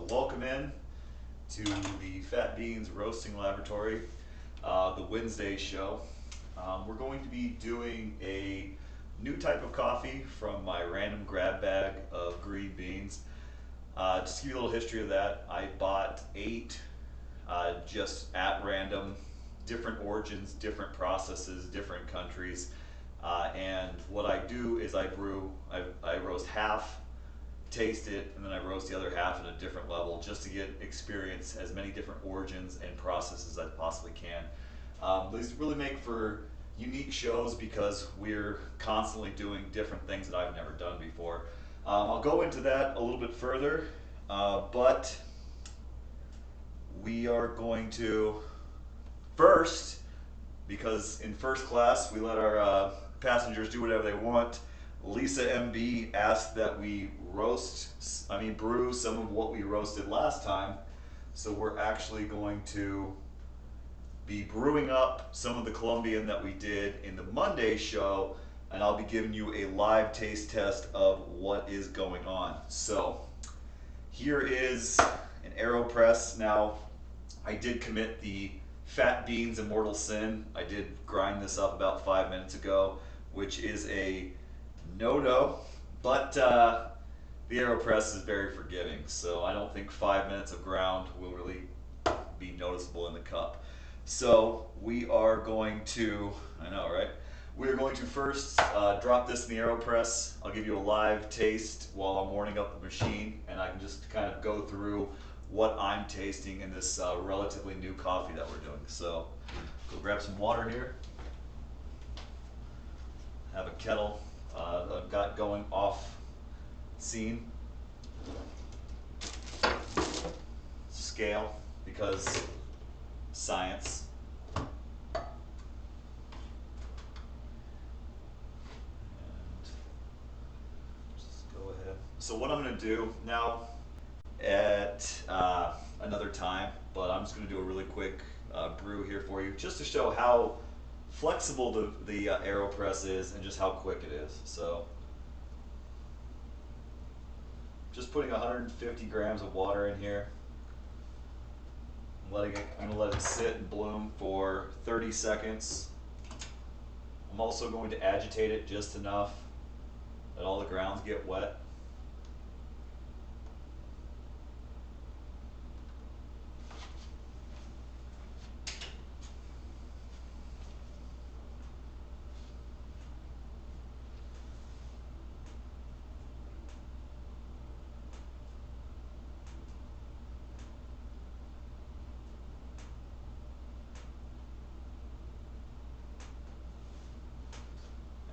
welcome in to the Fat Beans Roasting Laboratory, the Wednesday show. We're going to be doing a new type of coffee from my random grab bag of green beans. Just to give you a little history of that, I bought 8 just at random, different origins, different processes, different countries. And what I do is I roast half, taste it, and then I roast the other half at a different level just to get experience as many different origins and processes as I possibly can. These really make for unique shows because we're constantly doing different things that I've never done before. I'll go into that a little bit further, but we are going to first, because in first class we let our passengers do whatever they want. Lisa MB asked that we brew some of what we roasted last time. So we're actually going to be brewing up some of the Colombian that we did in the Monday show, and I'll be giving you a live taste test of what is going on. So here is an AeroPress. Now, I did commit the Fat Beans Immortal Sin. I did grind this up about 5 minutes ago, which is a no-no, but the AeroPress is very forgiving, so I don't think 5 minutes of ground will really be noticeable in the cup. So we are going to, I know, right? We're going to first drop this in the AeroPress. I'll give you a live taste while I'm warming up the machine, and I can just kind of go through what I'm tasting in this relatively new coffee that we're doing. So go grab some water here. Have a kettle I've got going off scene. Scale, because science. And just go ahead. So what I'm going to do now at another time, but I'm just going to do a really quick brew here for you, just to show how flexible the AeroPress is and just how quick it is. So just putting 150 grams of water in here. I'm going to let it sit and bloom for 30 seconds. I'm also going to agitate it just enough that all the grounds get wet.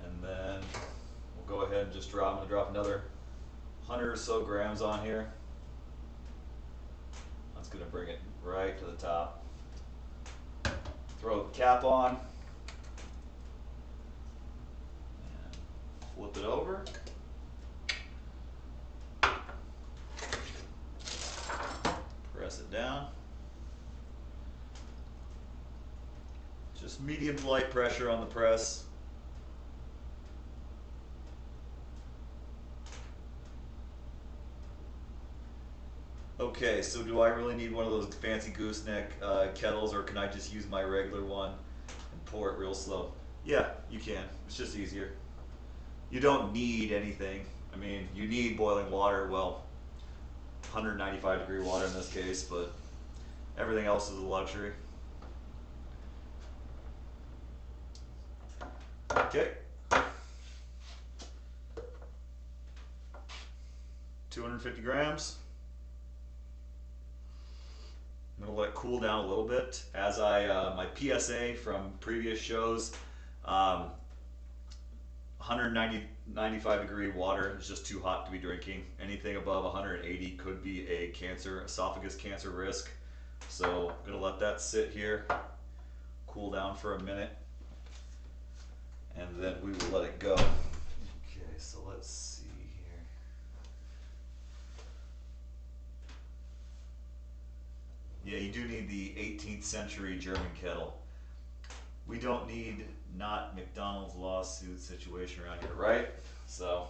And then we'll go ahead and just I'm going to drop another 100 or so grams on here. That's going to bring it right to the top. Throw the cap on and flip it over. Press it down. Just medium to light pressure on the press. Okay, so do I really need one of those fancy gooseneck kettles, or can I just use my regular one and pour it real slow? Yeah, you can. It's just easier. You don't need anything. I mean, you need boiling water, well, 195-degree water in this case, but everything else is a luxury. Okay. 250 grams. I'm going to let it cool down a little bit. As my PSA from previous shows, 195-degree water is just too hot to be drinking. Anything above 180 could be a esophagus cancer risk. So I'm going to let that sit here, cool down for a minute, and then we will let it go. Okay, so let's see here. Yeah, you do need the 18th century German kettle. We don't need not McDonald's lawsuit situation around here, right? So,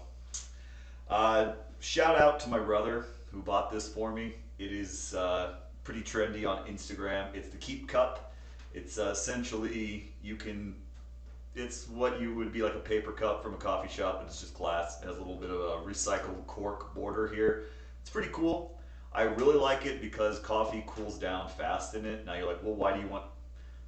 shout out to my brother who bought this for me. It is pretty trendy on Instagram. It's the Keep Cup. It's essentially it's what you would be like a paper cup from a coffee shop, but it's just glass. It has a little bit of a recycled cork border here. It's pretty cool. I really like it because coffee cools down fast in it. Now you're like, well, why do you want?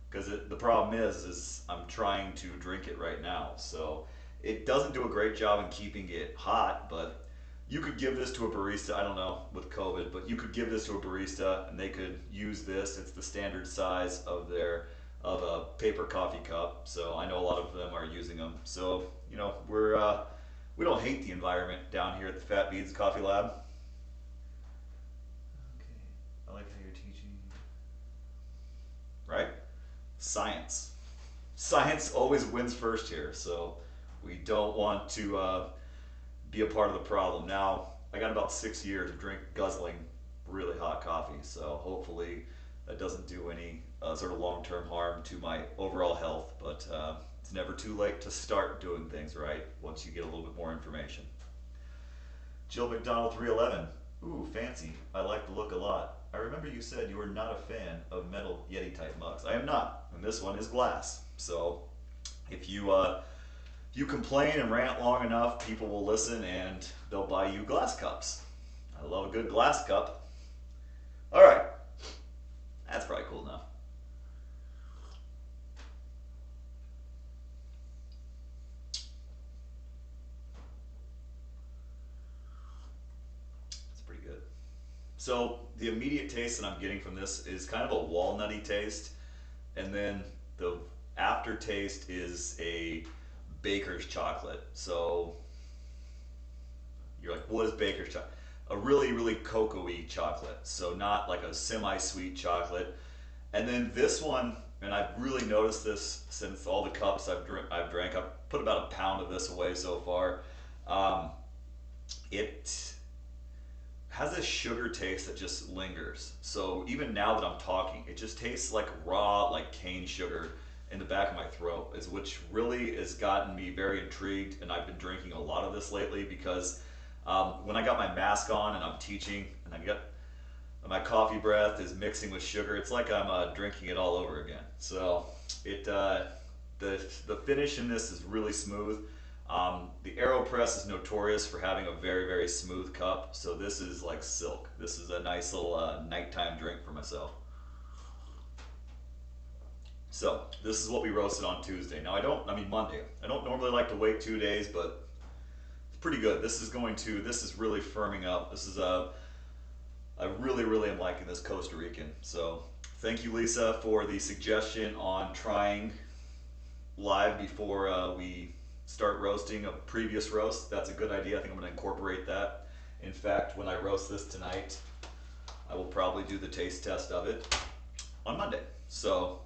Because the problem is I'm trying to drink it right now, so it doesn't do a great job in keeping it hot. But you could give this to a barista. I don't know with COVID, but you could give this to a barista, and they could use this. It's the standard size of a paper coffee cup. So I know a lot of them are using them. So we don't hate the environment down here at the Fat Beads Coffee Lab. Okay, I like how you're teaching. Right? Science. Science always wins first here, so we don't want to be a part of the problem. Now, I got about 6 years of guzzling really hot coffee, so hopefully that doesn't do any sort of long-term harm to my overall health, but it's never too late to start doing things right once you get a little bit more information. Jill McDonald 311. Ooh, fancy. I like the look a lot. I remember you said you were not a fan of metal Yeti type mugs. I am not, and this one is glass. So if you complain and rant long enough, people will listen and they'll buy you glass cups. I love a good glass cup. All right, that's probably cool enough. It's pretty good. So the immediate taste that I'm getting from this is kind of a walnutty taste, and then the aftertaste is a baker's chocolate. So you're like, what is baker's chocolate? A really, really cocoa-y chocolate. So not like a semi-sweet chocolate. And then this one, and I've really noticed this since all the cups I've drank. I've put about a pound of this away so far. It has a sugar taste that just lingers. So even now that I'm talking, it just tastes like raw, like cane sugar in the back of my throat, which really has gotten me very intrigued. And I've been drinking a lot of this lately because when I got my mask on and I'm teaching, and my coffee breath is mixing with sugar, it's like I'm drinking it all over again. So the finish in this is really smooth. The AeroPress is notorious for having a very, very smooth cup, so this is like silk. This is a nice little nighttime drink for myself. So this is what we roasted on Tuesday. Now Monday. I don't normally like to wait 2 days, but it's pretty good. This is really firming up. I really, really am liking this Costa Rican. So thank you, Lisa, for the suggestion on trying live before we start roasting a previous roast. That's a good idea. I think I'm going to incorporate that. In fact, when I roast this tonight, I will probably do the taste test of it on Monday. So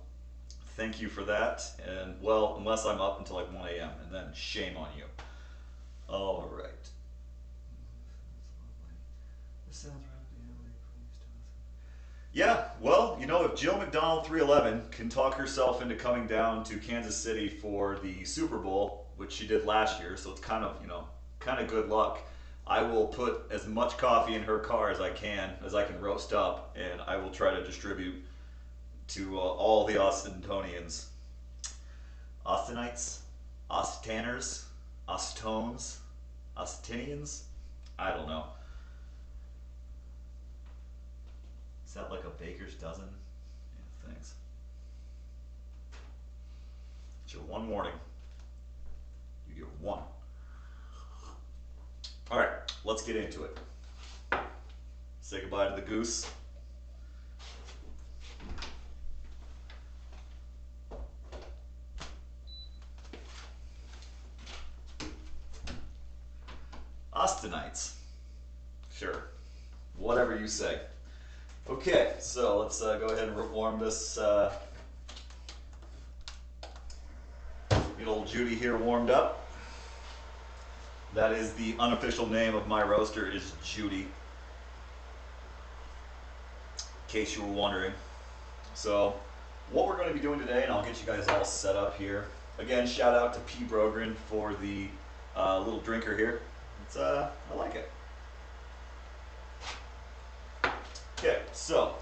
thank you for that. And well, unless I'm up until like 1 a.m. and then shame on you. All right. This sounds right. Yeah, well, if Jill McDonald 311 can talk herself into coming down to Kansas City for the Super Bowl, which she did last year, so it's kind of good luck. I will put as much coffee in her car as I can roast up, and I will try to distribute to all the Austintonians. Austinites? Austaners? Austones? Austinians? I don't know. Is that like a baker's dozen? Yeah, thanks. It's your one warning. You get one. All right, let's get into it. Say goodbye to the goose. Austinites. Sure. Whatever you say. Okay, so let's go ahead and warm this. Get old Judy here warmed up. That is the unofficial name of my roaster, is Judy. In case you were wondering. So, what we're going to be doing today, and I'll get you guys all set up here. Again, shout out to P. Brogren for the little drinker here. I like it. So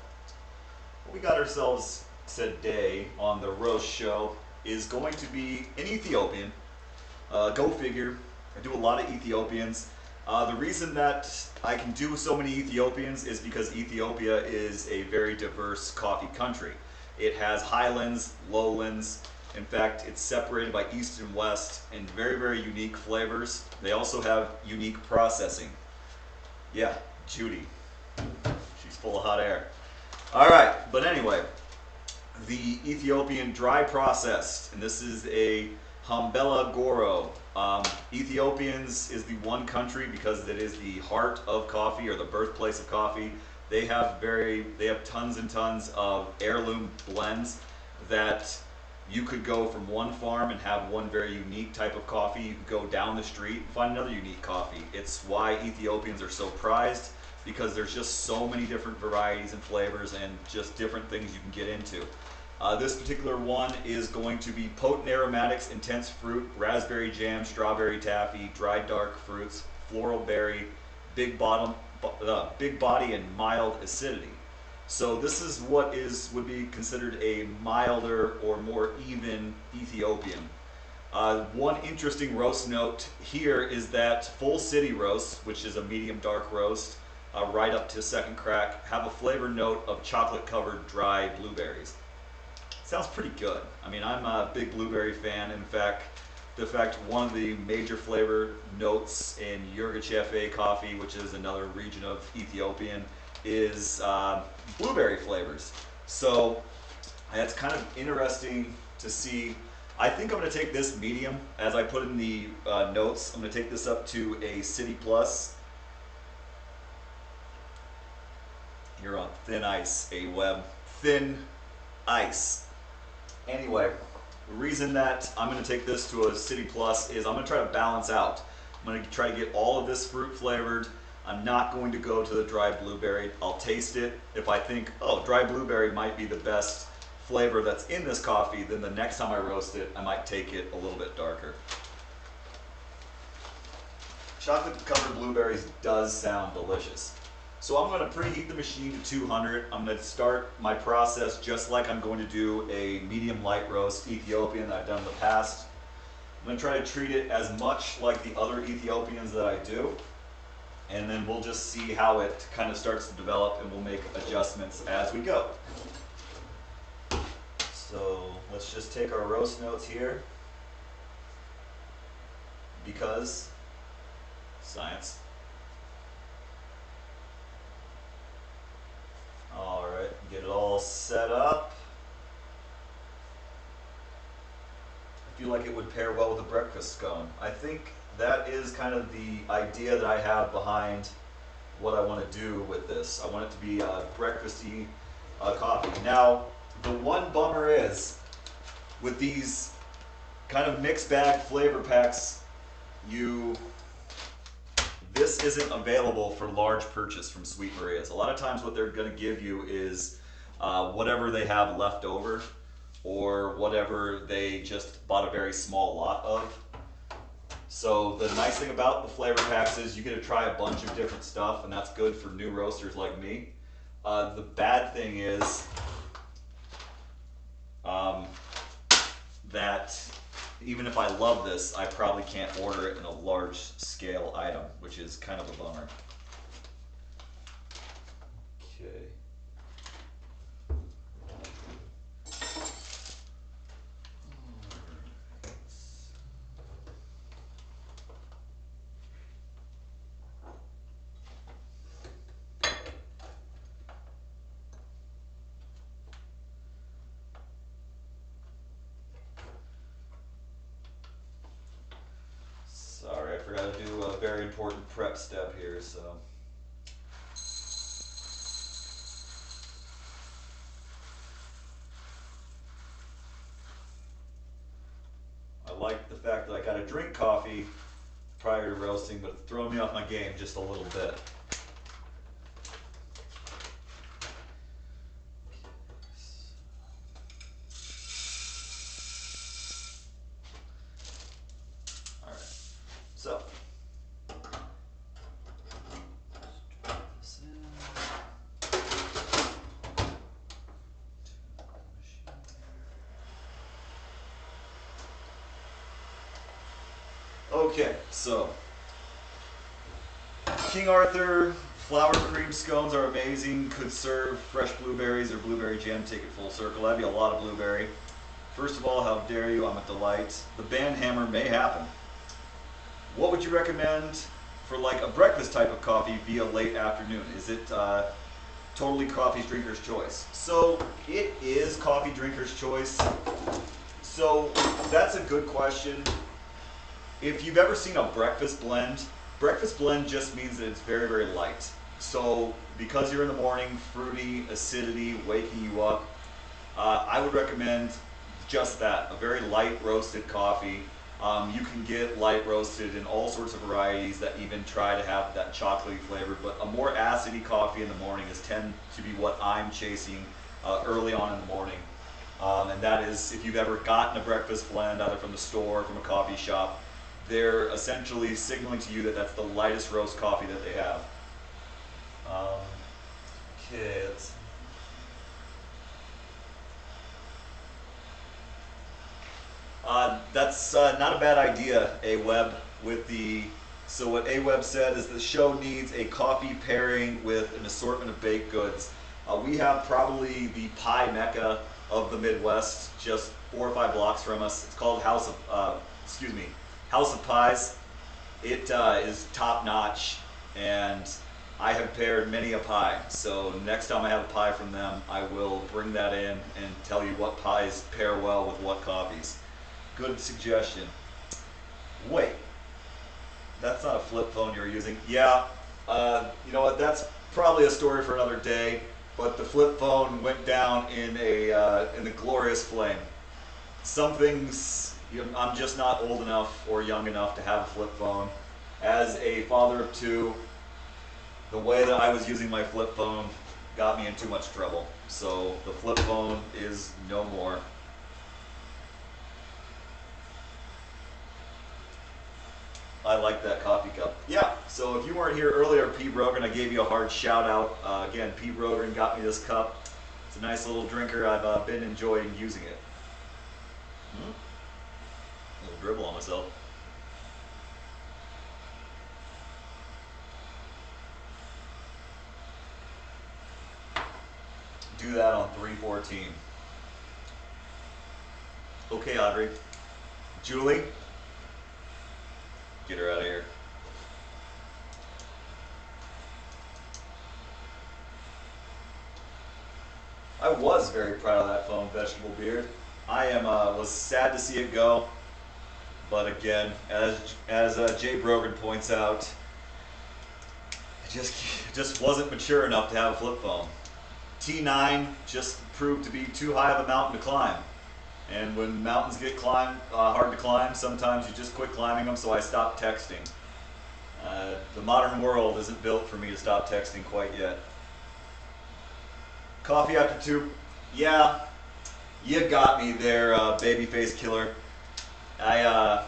what we got ourselves today on the roast show is going to be an Ethiopian. Go figure. I do a lot of Ethiopians. The reason that I can do so many Ethiopians is because Ethiopia is a very diverse coffee country. It has highlands, lowlands. In fact, it's separated by east and west and very, very unique flavors. They also have unique processing. Yeah, Judy. She's full of hot air. All right, but anyway, the Ethiopian dry processed, and this is a Hambela Goro. Ethiopians is the one country because it is the heart of coffee or the birthplace of coffee. They have tons and tons of heirloom blends that you could go from one farm and have one very unique type of coffee. You could go down the street and find another unique coffee. It's why Ethiopians are so prized, because there's just so many different varieties and flavors and just different things you can get into. This particular one is going to be potent aromatics, intense fruit, raspberry jam, strawberry taffy, dried dark fruits, floral berry, big body and mild acidity. So this is what would be considered a milder or more even Ethiopian. One interesting roast note here is that full city roasts, which is a medium dark roast, right up to second crack, have a flavor note of chocolate covered dry blueberries. Sounds pretty good. I mean, I'm a big blueberry fan. In fact, one of the major flavor notes in Yirgacheffe coffee, which is another region of Ethiopian, is blueberry flavors. So it's kind of interesting to see. I think I'm going to take this medium, as I put in the notes. I'm going to take this up to a City Plus. You're on thin ice, A-Web. Thin ice. Anyway, the reason that I'm going to take this to a City Plus is I'm going to try to balance out. I'm going to try to get all of this fruit flavored. I'm not going to go to the dry blueberry. I'll taste it. If I think, oh, dry blueberry might be the best flavor that's in this coffee, then the next time I roast it, I might take it a little bit darker. Chocolate covered blueberries does sound delicious. So I'm going to preheat the machine to 200. I'm going to start my process just like I'm going to do a medium light roast Ethiopian that I've done in the past. I'm going to try to treat it as much like the other Ethiopians that I do. And then we'll just see how it kind of starts to develop, and we'll make adjustments as we go. So let's just take our roast notes here, because science. All right, get it all set up. I feel like it would pair well with a breakfast scone. I think that is kind of the idea that I have behind what I want to do with this. I want it to be a breakfasty coffee. Now, the one bummer is, with these kind of mixed bag flavor packs, this isn't available for large purchase from Sweet Maria's. A lot of times what they're going to give you is whatever they have left over, or whatever they just bought a very small lot of. So the nice thing about the flavor packs is you get to try a bunch of different stuff, and that's good for new roasters like me. The bad thing is that even if I love this, I probably can't order it in a large scale item, which is kind of a bummer. Okay. Sorry, I forgot to do a very important prep step here, so. I like the fact that I got to drink coffee prior to roasting, but it's throwing me off my game just a little bit. All right, so. Drop this in. Okay, so King Arthur flour cream scones are amazing. Could serve fresh blueberries or blueberry jam. Take it full circle. That'd be a lot of blueberry. First of all, how dare you? I'm a delight. The band hammer may happen. What would you recommend for like a breakfast type of coffee via late afternoon? Is it totally coffee drinker's choice? So it is coffee drinker's choice. So that's a good question. If you've ever seen a breakfast blend just means that it's very, very light. So because you're in the morning, fruity, acidity, waking you up, I would recommend just that, a very light roasted coffee. You can get light roasted in all sorts of varieties that even try to have that chocolatey flavor, but a more acidy coffee in the morning tend to be what I'm chasing early on in the morning. And that is, if you've ever gotten a breakfast blend, either from the store or from a coffee shop, they're essentially signaling to you that that's the lightest roast coffee that they have. Okay, let's. That's not a bad idea, A-Web. So what A-Web said is the show needs a coffee pairing with an assortment of baked goods. We have probably the pie mecca of the Midwest, just 4 or 5 blocks from us. It's called House of Pies. It is top notch, and I have paired many a pie. So next time I have a pie from them, I will bring that in and tell you what pies pair well with what coffees. Good suggestion. Wait, that's not a flip phone you're using. Yeah, you know what? That's probably a story for another day. But the flip phone went down in the glorious flame. Some things, I'm just not old enough or young enough to have a flip phone. As a father of 2, the way that I was using my flip phone got me in too much trouble. So the flip phone is no more. I like that coffee cup. Yeah, so if you weren't here earlier, Pete Rogan, I gave you a hard shout out. Again, Pete Rogan got me this cup. It's a nice little drinker. I've been enjoying using it. A little dribble on myself. Do that on 314. Okay, Audrey. Julie, get her out of here. I was very proud of that foam vegetable beard. I was sad to see it go, but again, as Jay Brogan points out, I just wasn't mature enough to have a flip phone. T9 just proved to be too high of a mountain to climb. And when mountains get hard to climb, sometimes you just quit climbing them, so I stopped texting. The modern world isn't built for me to stop texting quite yet. Coffee after 2, yeah, you got me there, babyface killer. I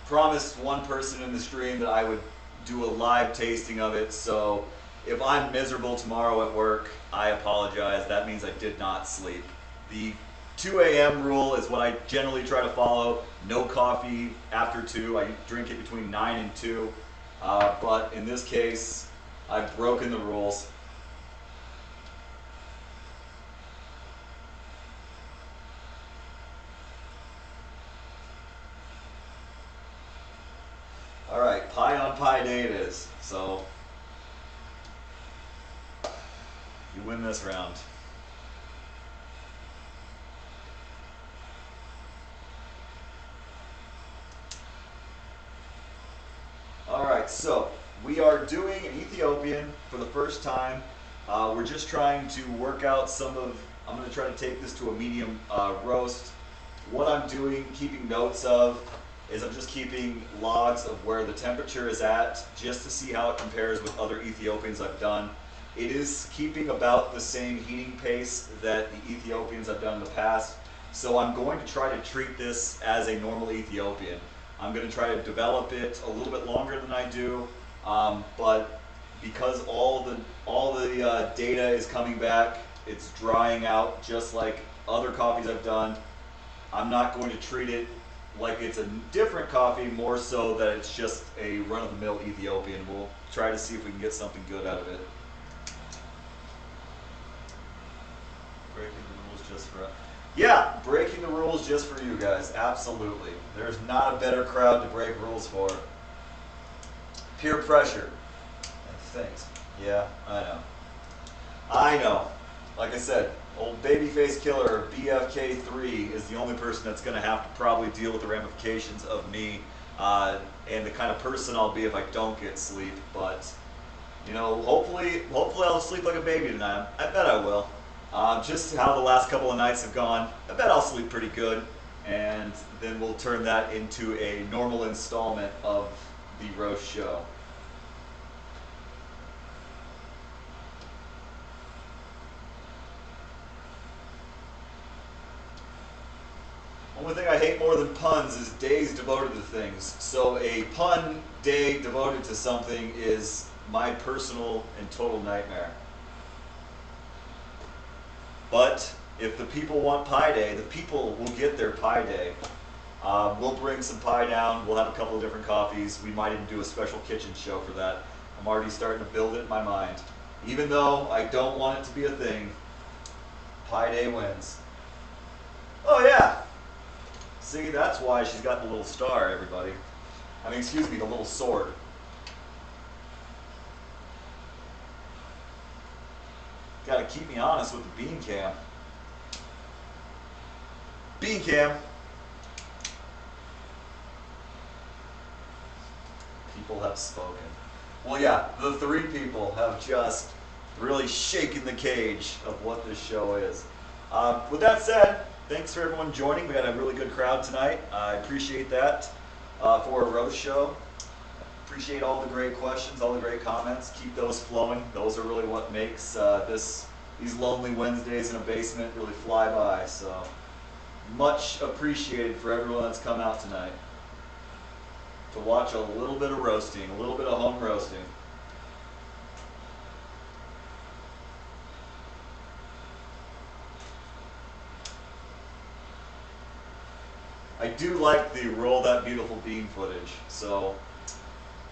promised one person in the stream that I would do a live tasting of it, so if I'm miserable tomorrow at work, I apologize. That means I did not sleep. The 2 a.m. rule is what I generally try to follow. No coffee after 2. I drink it between 9 and 2. But in this case, I've broken the rules. All right, pie on pie day it is. So you win this round. All right, so we are doing an Ethiopian for the first time. We're just trying to work out I'm going to try to take this to a medium roast. What I'm doing, keeping notes of, is I'm just keeping logs of where the temperature is at, just to see how it compares with other Ethiopians I've done. It is keeping about the same heating pace that the Ethiopians I've done in the past, so I'm going to try to treat this as a normal Ethiopian. I'm going to try to develop it a little bit longer than I do, but because all the data is coming back, it's drying out just like other coffees I've done. I'm not going to treat it like it's a different coffee, more so that it's just a run-of-the-mill Ethiopian. We'll try to see if we can get something good out of it. Breaking the rules just for us. Yeah, breaking the rules just for you guys. Absolutely. There's not a better crowd to break rules for. Peer pressure. Thanks. Yeah, I know. I know. Like I said, old babyface killer BFK3 is the only person that's going to have to probably deal with the ramifications of me and the kind of person I'll be if I don't get sleep. But you know, hopefully I'll sleep like a baby tonight. I bet I will. Just how the last couple of nights have gone, I bet I'll sleep pretty good, and then we'll turn that into a normal installment of the roast show. Only thing I hate more than puns is days devoted to things. So a pun day devoted to something is my personal and total nightmare. But if the people want pie day, the people will get their pie day. We'll bring some pie down. We'll have a couple of different coffees. We might even do a special kitchen show for that. I'm already starting to build it in my mind. Even though I don't want it to be a thing, pie day wins. Oh yeah. See, that's why she's got the little star, everybody. I mean, excuse me, the little sword. Gotta keep me honest with the bean cam. Bean cam. People have spoken. Well, yeah, the three people have just really shaken the cage of what this show is. With that said, thanks for everyone joining. We got a really good crowd tonight. I appreciate that for a roast show. Appreciate all the great questions, all the great comments. Keep those flowing. Those are really what makes these lonely Wednesdays in a basement really fly by. So much appreciated for everyone that's come out tonight to watch a little bit of roasting, a little bit of home roasting. I do like the roll that beautiful bean footage. So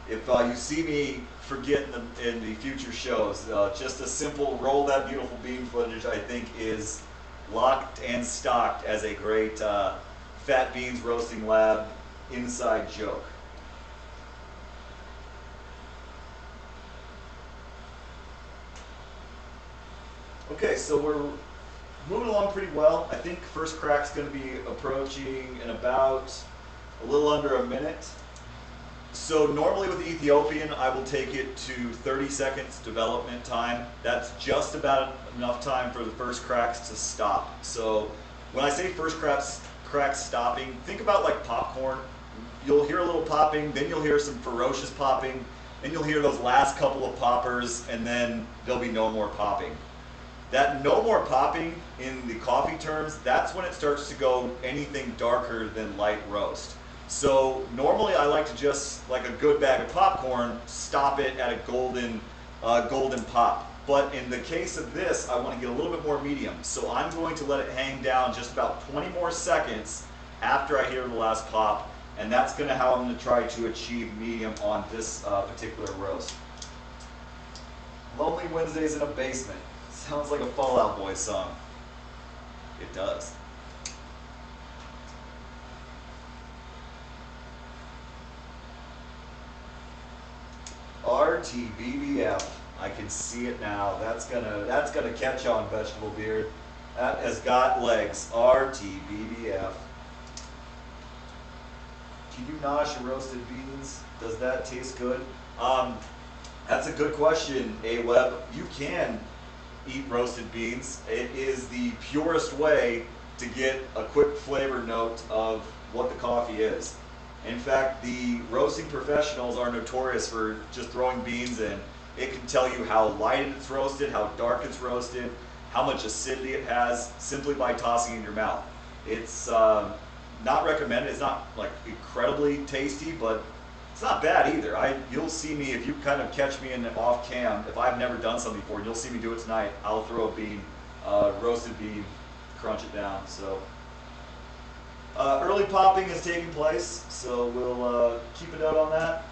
if you see me forget in the future shows, just a simple roll that beautiful bean footage I think is locked and stocked as a great Fat Beans Roasting Lab inside joke. Okay, so we're moving along pretty well. I think first crack's going to be approaching in about a little under a minute. So normally with the Ethiopian, I will take it to 30 seconds development time. That's just about enough time for the first cracks to stop. So when I say first cracks stopping, think about like popcorn. You'll hear a little popping, then you'll hear some ferocious popping, then you'll hear those last couple of poppers, and then there'll be no more popping. That no more popping in the coffee terms, that's when it starts to go anything darker than light roast. So normally I like to just, like a good bag of popcorn, stop it at a golden pop. But in the case of this, I want to get a little bit more medium. So I'm going to let it hang down just about 20 more seconds after I hear the last pop. And that's going to how I'm going to try to achieve medium on this particular roast. Lonely Wednesdays in a basement. Sounds like a Fall Out Boy song. It does. RTBBF. I can see it now. That's gonna catch on, Vegetable Beard. That has got legs. RTBBF. Can you nosh roasted beans? Does that taste good? That's a good question, A-Web. You can eat roasted beans. It is the purest way to get a quick flavor note of what the coffee is. In fact, the roasting professionals are notorious for just throwing beans in. It can tell you how light it's roasted, how dark it's roasted, how much acidity it has, simply by tossing it in your mouth. It's not recommended. It's not like incredibly tasty, but it's not bad either. You'll see me, if you kind of catch me in off cam, if I've never done something before, you'll see me do it tonight. I'll throw a bean, roasted bean, crunch it down. So Early popping is taking place, so we'll keep a note on that.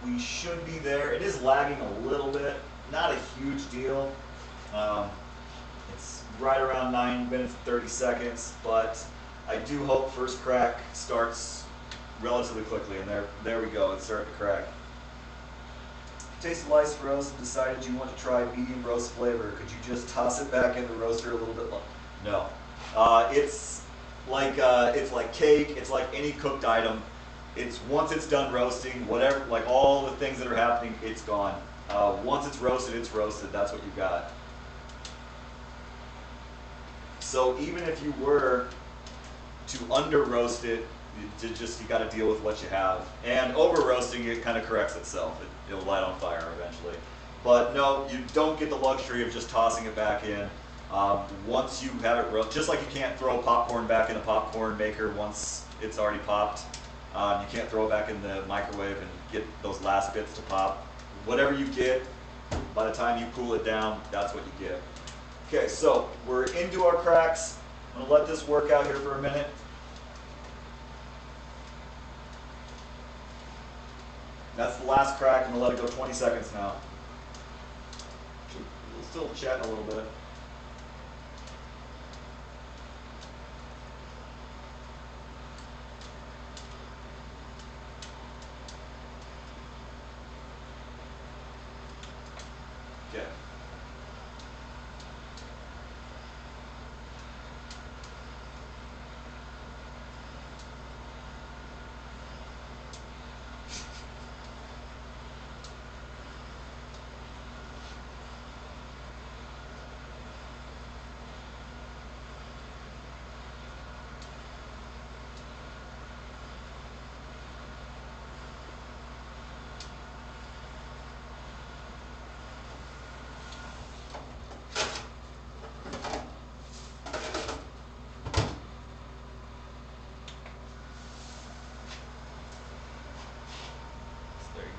We should be there. It is lagging a little bit, not a huge deal. It's right around 9 minutes and 30 seconds, but I do hope first crack starts relatively quickly, and there we go, it's starting to crack. Tasted lice roast and decided you want to try medium roast flavor. Could you just toss it back in the roaster a little bit longer? No. It's like cake. It's like any cooked item. It's once it's done roasting, whatever, like all the things that are happening, it's gone. Once it's roasted, it's roasted. That's what you got. So even if you were to under roast it, you got to deal with what you have. And over roasting, it kind of corrects itself. It'll light on fire eventually. But no, you don't get the luxury of just tossing it back in. Once you have it roast, just like you can't throw popcorn back in a popcorn maker once it's already popped. You can't throw it back in the microwave and get those last bits to pop. Whatever you get, by the time you cool it down, that's what you get. Okay, so we're into our cracks. I'm going to let this work out here for a minute. That's the last crack. I'm going to let it go 20 seconds now. We'll still chat a little bit. Okay.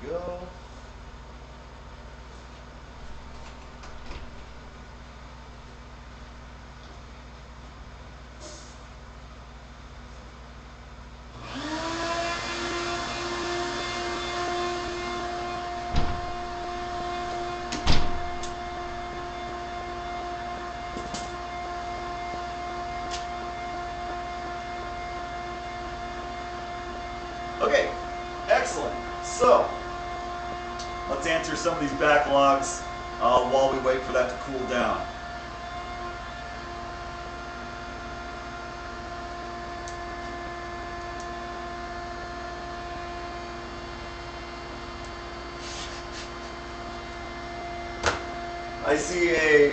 Go. Okay, excellent. So, let's answer some of these backlogs while we wait for that to cool down.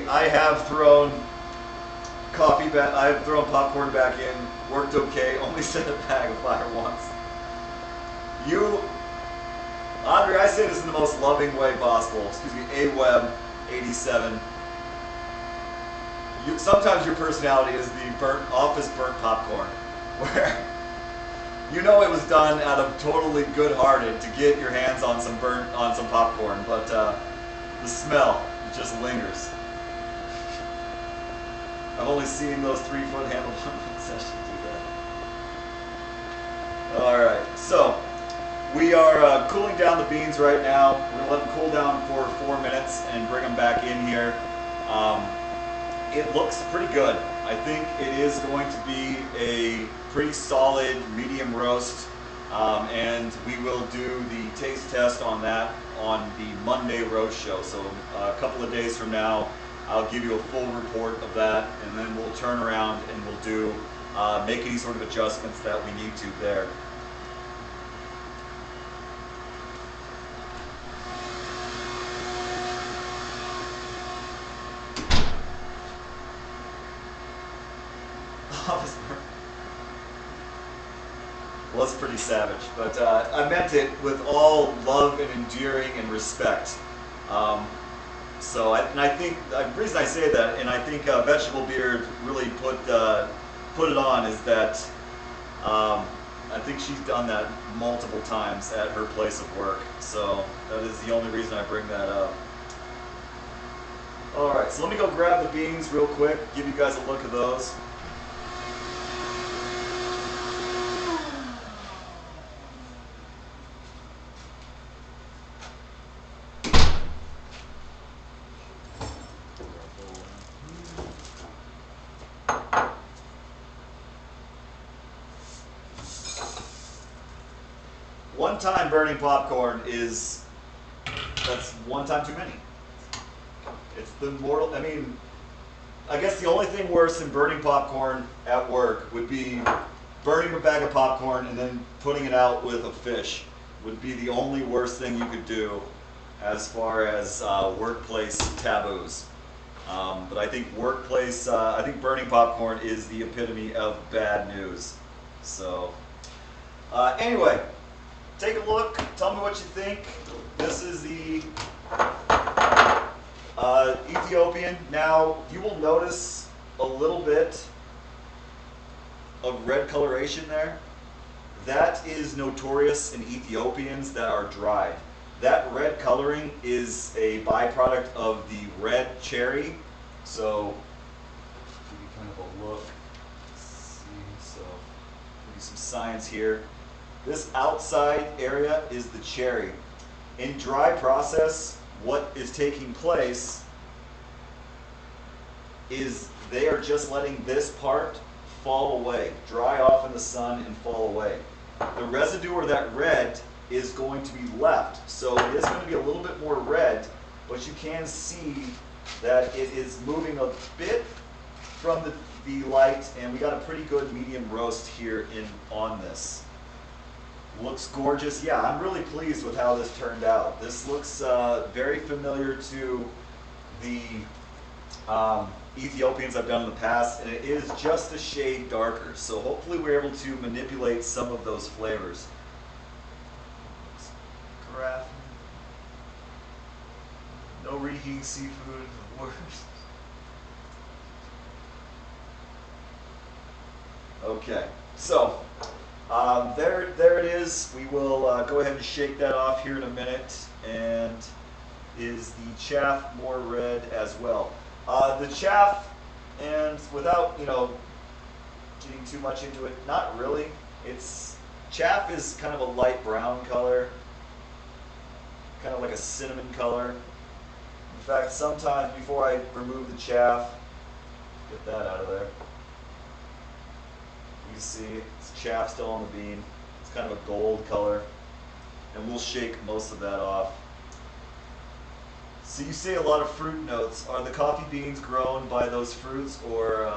I have thrown coffee back, I've thrown popcorn back in, worked okay, only set a bag of fire once. Andre, I say this in the most loving way possible. Excuse me, AWeb87. Sometimes your personality is the office burnt popcorn, where you know it was done out of totally good-hearted to get your hands on some popcorn, but the smell just lingers. I've only seen those 3-foot handle sessions do that. All right, so. We are cooling down the beans right now. We're going to let them cool down for 4 minutes and bring them back in here. It looks pretty good. I think it is going to be a pretty solid medium roast, and we will do the taste test on that on the Monday roast show. So a couple of days from now, I'll give you a full report of that, and then we'll turn around and we'll do make any sort of adjustments that we need to there. Well, that's pretty savage, but I meant it with all love and endearing and respect. I think the reason I say that, and I think Vegetable Beard really put it on, is that I think she's done that multiple times at her place of work. So that is the only reason I bring that up. All right, so let me go grab the beans real quick, give you guys a look at those. one time burning popcorn that's one time too many. It's the mortal, I mean, I guess the only thing worse than burning popcorn at work would be burning a bag of popcorn and then putting it out with a fish would be the only worst thing you could do as far as workplace taboos. But I think I think burning popcorn is the epitome of bad news. So, anyway, take a look, tell me what you think. This is the Ethiopian. Now, you will notice a little bit of red coloration there. That is notorious in Ethiopians that are dried. That red coloring is a byproduct of the red cherry. So, give you kind of a look. Let's see, so, give you some science here. This outside area is the cherry. In dry process, what is taking place is they are just letting this part fall away, dry off in the sun and fall away. The residue or that red is going to be left. So it is going to be a little bit more red, but you can see that it is moving a bit from the light, and we got a pretty good medium roast here on this. Looks gorgeous. Yeah, I'm really pleased with how this turned out. This looks very familiar to the Ethiopians I've done in the past, and it is just a shade darker. So hopefully we're able to manipulate some of those flavors. No reheating seafood, the worst. Okay, so there it is. We will go ahead and shake that off here in a minute. And is the chaff more red as well? The chaff, and without getting too much into it, not really. Chaff is kind of a light brown color, kind of like a cinnamon color. In fact, sometimes before I remove the chaff, get that out of there. You see it's chaff still on the bean. It's kind of a gold color, and we'll shake most of that off. So you say a lot of fruit notes. Are the coffee beans grown by those fruits or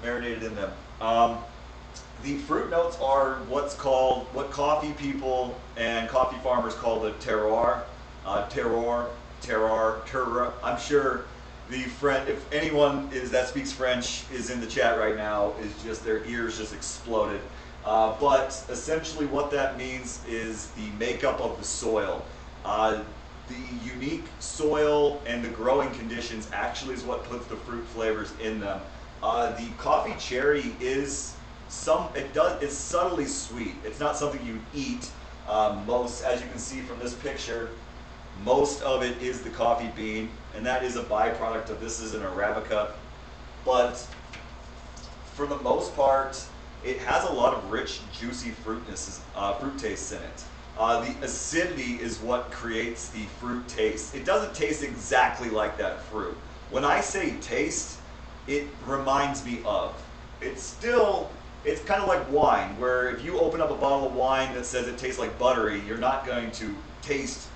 marinated in them? The fruit notes are what coffee people and coffee farmers call the terroir. Terroir. I'm sure if anyone that speaks French is in the chat right now, is just their ears just exploded. But essentially what that means is the makeup of the soil. The unique soil and the growing conditions actually is what puts the fruit flavors in them. The coffee cherry is it's subtly sweet. It's not something you eat. As you can see from this picture, most of it is the coffee bean, and that is a byproduct of this is an Arabica. But for the most part, it has a lot of rich, juicy fruit tastes in it. The acidity is what creates the fruit taste. It doesn't taste exactly like that fruit. When I say taste, it reminds me of. It's kind of like wine, where if you open up a bottle of wine that says it tastes like buttery, you're not going to taste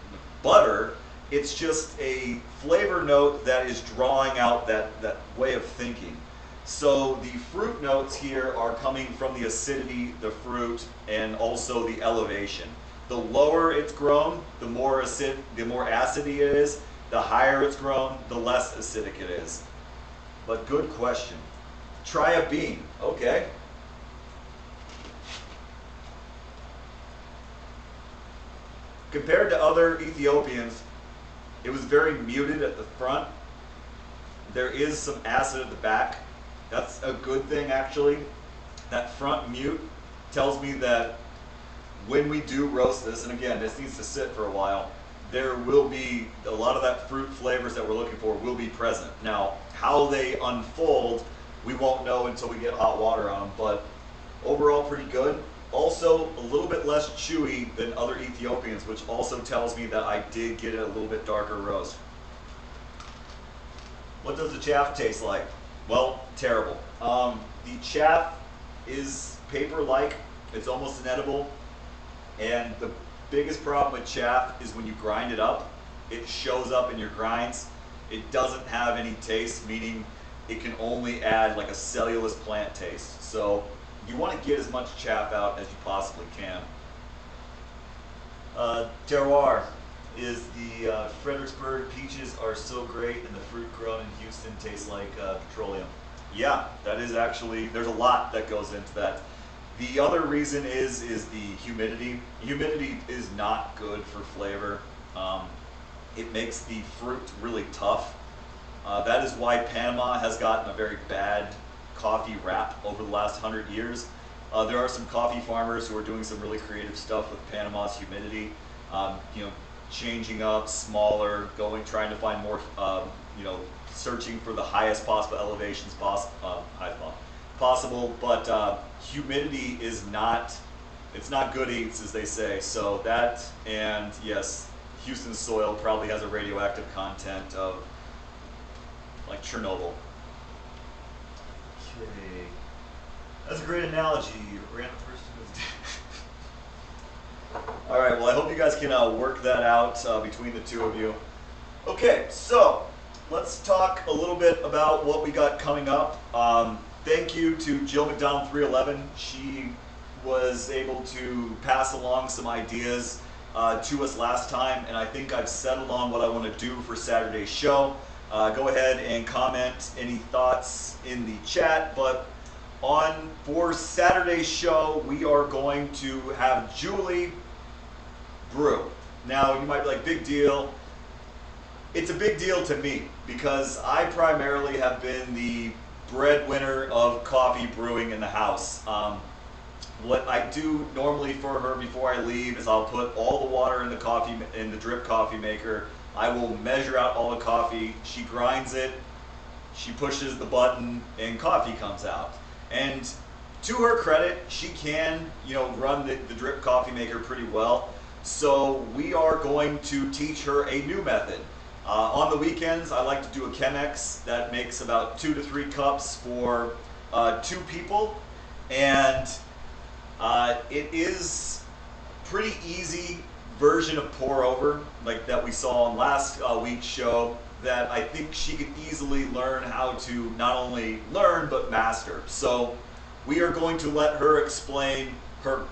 butter. It's just a flavor note that is drawing out that way of thinking. So the fruit notes here are coming from the acidity, the fruit, and also the elevation. The lower it's grown, the more acidy it is. The higher it's grown, the less acidic it is. But good question. Try a bean. Okay. Compared to other Ethiopians, it was very muted at the front. There is some acid at the back. That's a good thing, actually. That front mute tells me that when we do roast this, and again, this needs to sit for a while, there will be a lot of that fruit flavors that we're looking for will be present. Now, how they unfold, we won't know until we get hot water on them, but overall pretty good. Also, a little bit less chewy than other Ethiopians, which also tells me that I did get a little bit darker roast. What does the chaff taste like? Well, terrible. The chaff is paper-like. It's almost inedible. And the biggest problem with chaff is when you grind it up, it shows up in your grinds. It doesn't have any taste, meaning it can only add like a cellulose plant taste. So you want to get as much chaff out as you possibly can. Terroir is the Fredericksburg peaches are so great, and the fruit grown in Houston tastes like petroleum. Yeah, that is actually, there's a lot that goes into that. The other reason is the humidity. Humidity is not good for flavor. It makes the fruit really tough. That is why Panama has gotten a very bad coffee rap over the last 100 years. There are some coffee farmers who are doing some really creative stuff with Panama's humidity. You know, changing up, smaller, trying to find more, you know, searching for the highest possible elevations possible. But humidity is not, it's not good eats, as they say. So that, and yes, Houston soil probably has a radioactive content of like Chernobyl. Okay, that's a great analogy. Random person is dead. All right, well, I hope you guys can work that out between the two of you. Okay, so let's talk a little bit about what we got coming up. Thank you to Jill McDonald 311. She was able to pass along some ideas to us last time, and I think I've settled on what I want to do for Saturday's show. Go ahead and comment any thoughts in the chat, but for Saturday's show, we are going to have Julie brew. Now, you might be like, big deal. It's a big deal to me because I primarily have been the breadwinner of coffee brewing in the house. What I do normally for her before I leave is I'll put all the water in the drip coffee maker. I will measure out all the coffee. She grinds it, she pushes the button, and coffee comes out. And to her credit, she can, you know, run the drip coffee maker pretty well. So we are going to teach her a new method. On the weekends, I like to do a Chemex that makes about 2 to 3 cups for 2 people. And it is pretty easy version of pour over, like that we saw on last week's show, that I think she could easily learn how to not only learn but master. So we are going to let her explain her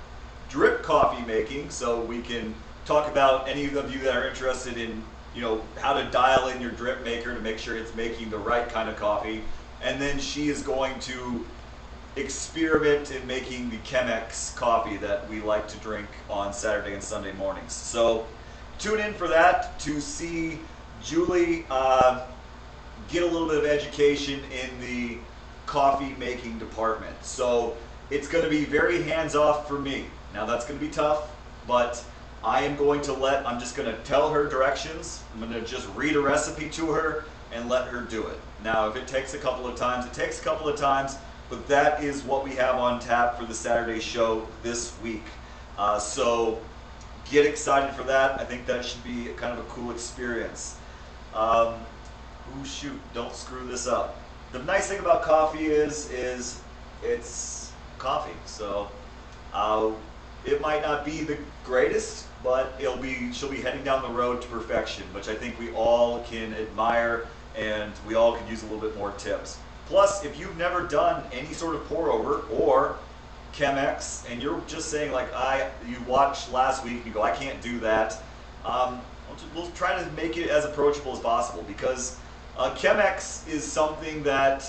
drip coffee making, so we can talk about any of you that are interested in, you know, how to dial in your drip maker to make sure it's making the right kind of coffee. And then she is going to experiment in making the Chemex coffee that we like to drink on Saturday and Sunday mornings. So tune in for that to see Julie get a little bit of education in the coffee making department. So it's going to be very hands-off for me. Now that's going to be tough, but I'm just going to tell her directions. I'm going to just read a recipe to her and let her do it. Now if it takes a couple of times, it takes a couple of times, but that is what we have on tap for the Saturday show this week. So get excited for that. I think that should be kind of a cool experience. Ooh, shoot, don't screw this up. The nice thing about coffee is it's coffee. So it might not be the greatest, but she'll be heading down the road to perfection, which I think we all can admire, and we all could use a little bit more tips. Plus, if you've never done any sort of pour over or Chemex, and you're just saying like you watched last week, you go, I can't do that. We'll try to make it as approachable as possible, because Chemex is something that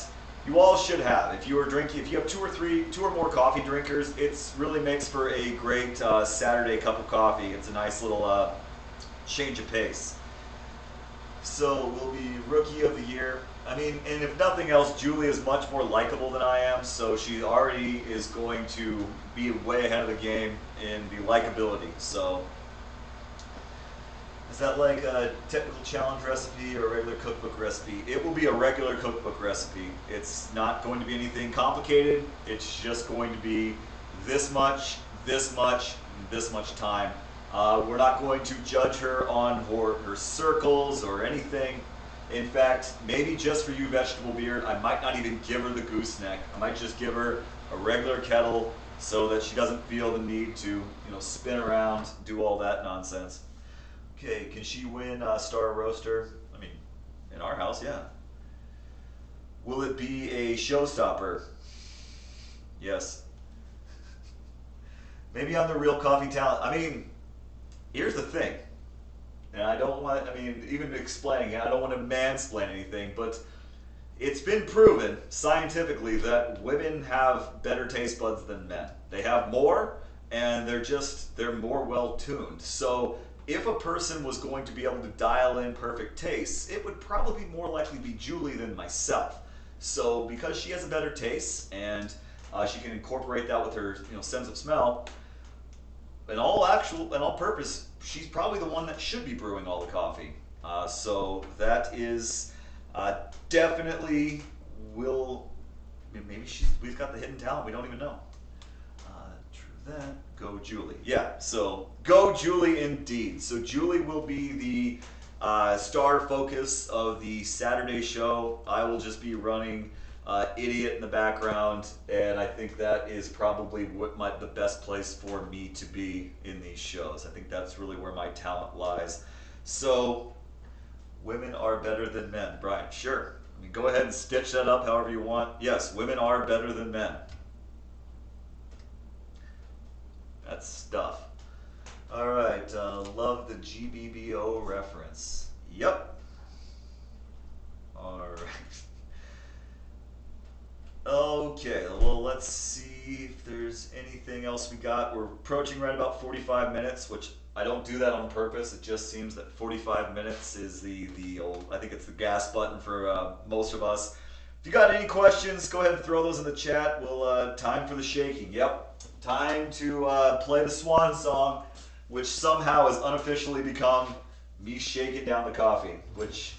you all should have. If you have two or more coffee drinkers, it really makes for a great Saturday cup of coffee. It's a nice little change of pace. So we'll be Rookie of the Year. I mean, and if nothing else, Julie is much more likable than I am, so she already is going to be way ahead of the game in the likability. So is that like a technical challenge recipe or a regular cookbook recipe? It will be a regular cookbook recipe. It's not going to be anything complicated. It's just going to be this much, this much, this much time. We're not going to judge her on her circles or anything. In fact, maybe just for you, Vegetable Beard, I might not even give her the gooseneck. I might just give her a regular kettle so that she doesn't feel the need to, spin around, do all that nonsense. Okay, can she win Star Roaster? I mean, in our house, yeah. Will it be a showstopper? Yes. Maybe I'm the real coffee talent. I mean, here's the thing. And I don't want, even explaining it, I don't want to mansplain anything, but it's been proven scientifically that women have better taste buds than men. They have more, and they're more well tuned. So if a person was going to be able to dial in perfect taste, it would probably be more likely be Julie than myself. So because she has a better taste and she can incorporate that with her sense of smell, in all purpose, she's probably the one that should be brewing all the coffee. So that is definitely will. Maybe we've got the hidden talent we don't even know. True that. Go Julie. Yeah. So go Julie indeed. So Julie will be the star focus of the Saturday show. I will just be running idiot in the background, and I think that is probably the best place for me to be in these shows. I think that's really where my talent lies. So, women are better than men. Brian, sure. Go ahead and stitch that up however you want. Yes, women are better than men. That's stuff. All right, love the GBBO reference. Yep. All right. Okay, well, let's see if there's anything else we got. We're approaching right about 45 minutes, which I don't do that on purpose. It just seems that 45 minutes is the old, I think it's the gas button for most of us. If you got any questions, go ahead and throw those in the chat. We'll, time for the shaking. Yep, time to play the swan song, which somehow has unofficially become me shaking down the coffee, which,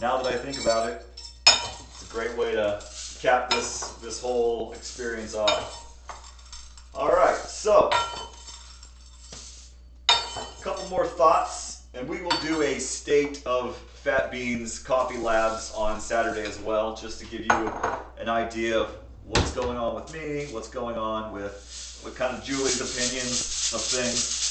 now that I think about it, it's a great way to cap this whole experience off. All right, so a couple more thoughts, and we will do a State of Fat Beans Coffee Labs on Saturday as well, just to give you an idea of what's going on with me, what's going on with what kind of Julie's opinions of things.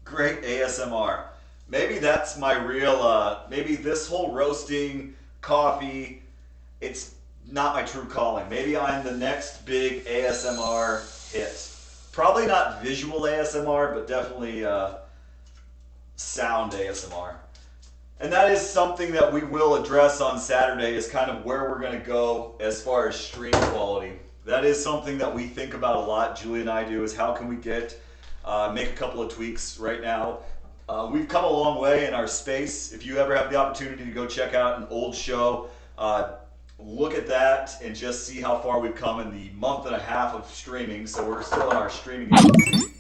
Great ASMR. Maybe that's my real, maybe this whole roasting coffee, it's not my true calling. Maybe I'm the next big ASMR hit. Probably not visual ASMR, but definitely sound ASMR. And that is something that we will address on Saturday, is kind of where we're going to go as far as stream quality. That is something that we think about a lot, Julie and I do, is how can we make a couple of tweaks right now. We've come a long way in our space. If you ever have the opportunity to go check out an old show, look at that and just see how far we've come in the month and a half of streaming. So we're still in our streaming infancy.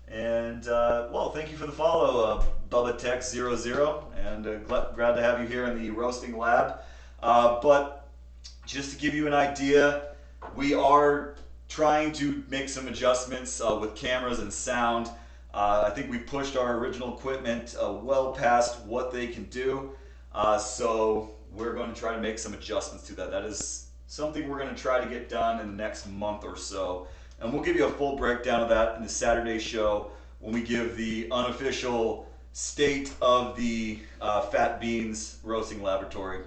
And well, thank you for the follow, BubbaTech00, and glad to have you here in the roasting lab. But just to give you an idea, we are trying to make some adjustments with cameras and sound. I think we pushed our original equipment well past what they can do. So we're going to try to make some adjustments to that. That is something we're going to try to get done in the next month or so. And we'll give you a full breakdown of that in the Saturday show when we give the unofficial state of the Fat Beans Roasting Laboratory.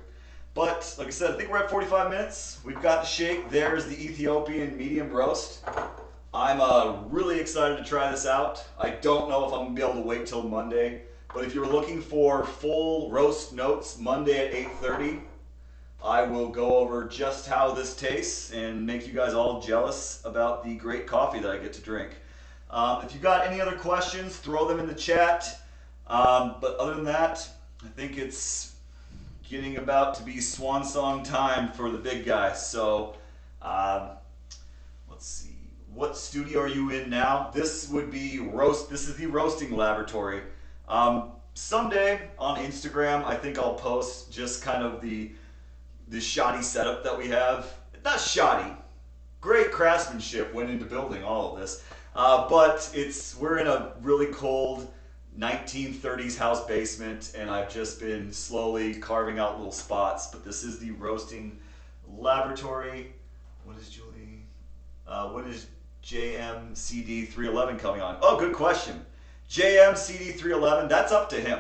But like I said, I think we're at 45 minutes. We've got the shake. There's the Ethiopian medium roast. I'm really excited to try this out. I don't know if I'm going to be able to wait till Monday. But if you're looking for full roast notes Monday at 8:30, I will go over just how this tastes and make you guys all jealous about the great coffee that I get to drink. If you've got any other questions, throw them in the chat. But other than that, I think it's getting about to be swan song time for the big guy. So let's see. What studio are you in now? This would be this is the roasting laboratory. someday on Instagram, I think I'll post just kind of the shoddy setup that we have. Not shoddy, great craftsmanship went into building all of this, but we're in a really cold 1930s house basement, and I've just been slowly carving out little spots. But this is the roasting laboratory. What is Julie? What is JMCD 311 coming on? Oh, good question. JMCD 311. That's up to him.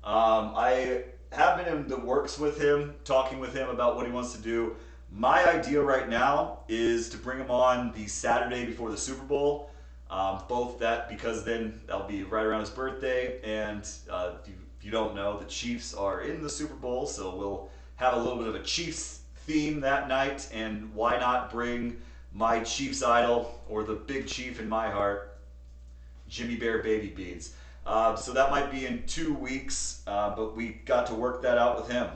I have been in the works with him, talking with him about what he wants to do. My idea right now is to bring him on the Saturday before the Super Bowl. Both that because then that'll be right around his birthday, and if you don't know, the Chiefs are in the Super Bowl, so we'll have a little bit of a Chiefs theme that night. And why not bring my Chiefs idol, or the big chief in my heart, Jimmy Bear Baby Beans. So that might be in 2 weeks, but we got to work that out with him.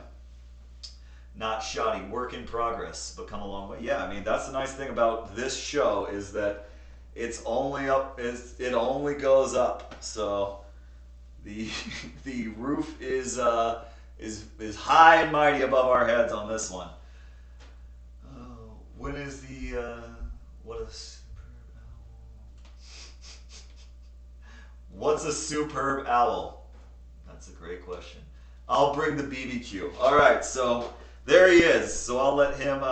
Not shoddy, work in progress, but come a long way. Yeah, I mean, that's the nice thing about this show is that it's only up, it only goes up. So the the roof is high and mighty above our heads on this one. When is what is what's a superb owl? That's a great question. I'll bring the BBQ. All right, so there he is. So I'll let him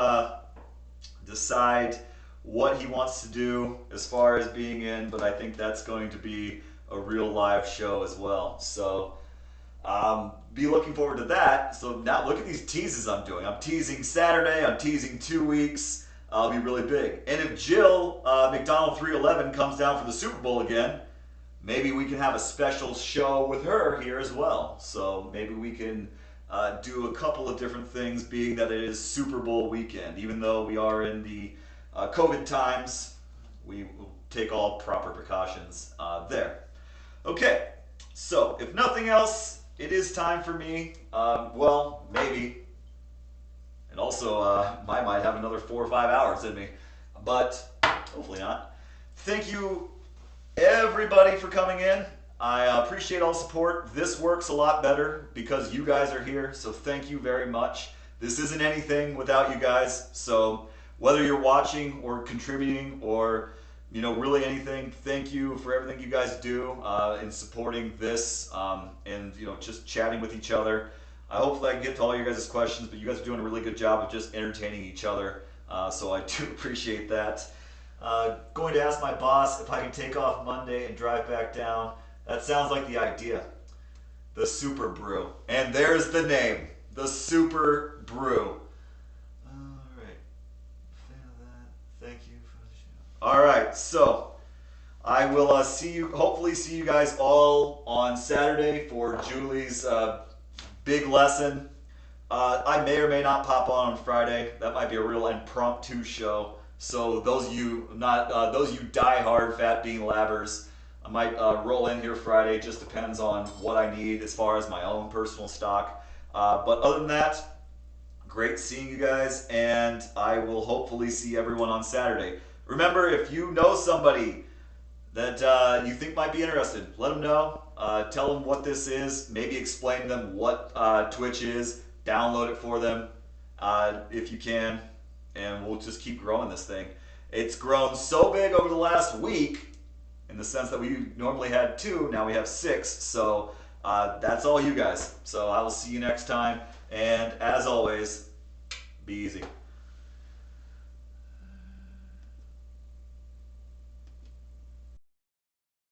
decide what he wants to do as far as being in, but I think that's going to be a real live show as well. So be looking forward to that. So now look at these teases I'm doing. I'm teasing Saturday, I'm teasing 2 weeks. I'll be really big. And if Jill McDonald 311 comes down for the Super Bowl again, maybe we can have a special show with her here as well. So maybe we can do a couple of different things, being that it is Super Bowl weekend. Even though we are in the COVID times, we will take all proper precautions there. Okay, so if nothing else, it is time for me, well, maybe, and also I might have another 4 or 5 hours in me, but hopefully not. Thank you everybody for coming in. I appreciate all the support. This works a lot better because you guys are here, so thank you very much. This isn't anything without you guys, so whether you're watching or contributing or really anything, thank you for everything you guys do in supporting this and just chatting with each other. I hope that I can get to all your guys' questions, but you guys are doing a really good job of just entertaining each other, so I do appreciate that. Going to ask my boss if I can take off Monday and drive back down. That sounds like the idea. The Super Brew. And there's the name. The Super Brew. Alright. Fan of that. Thank you for the show. Alright, so I will hopefully see you guys all on Saturday for Julie's big lesson. I may or may not pop on Friday. That might be a real impromptu show. So those of you die-hard Fat Bean Labbers, I might roll in here Friday. Just depends on what I need as far as my own personal stock. But other than that, great seeing you guys, and I will hopefully see everyone on Saturday. Remember, if you know somebody that you think might be interested, let them know. Tell them what this is. Maybe explain to them what Twitch is. Download it for them if you can. And we'll just keep growing this thing. It's grown so big over the last week, in the sense that we normally had 2, now we have 6. So that's all you guys. So I will see you next time. And as always, be easy.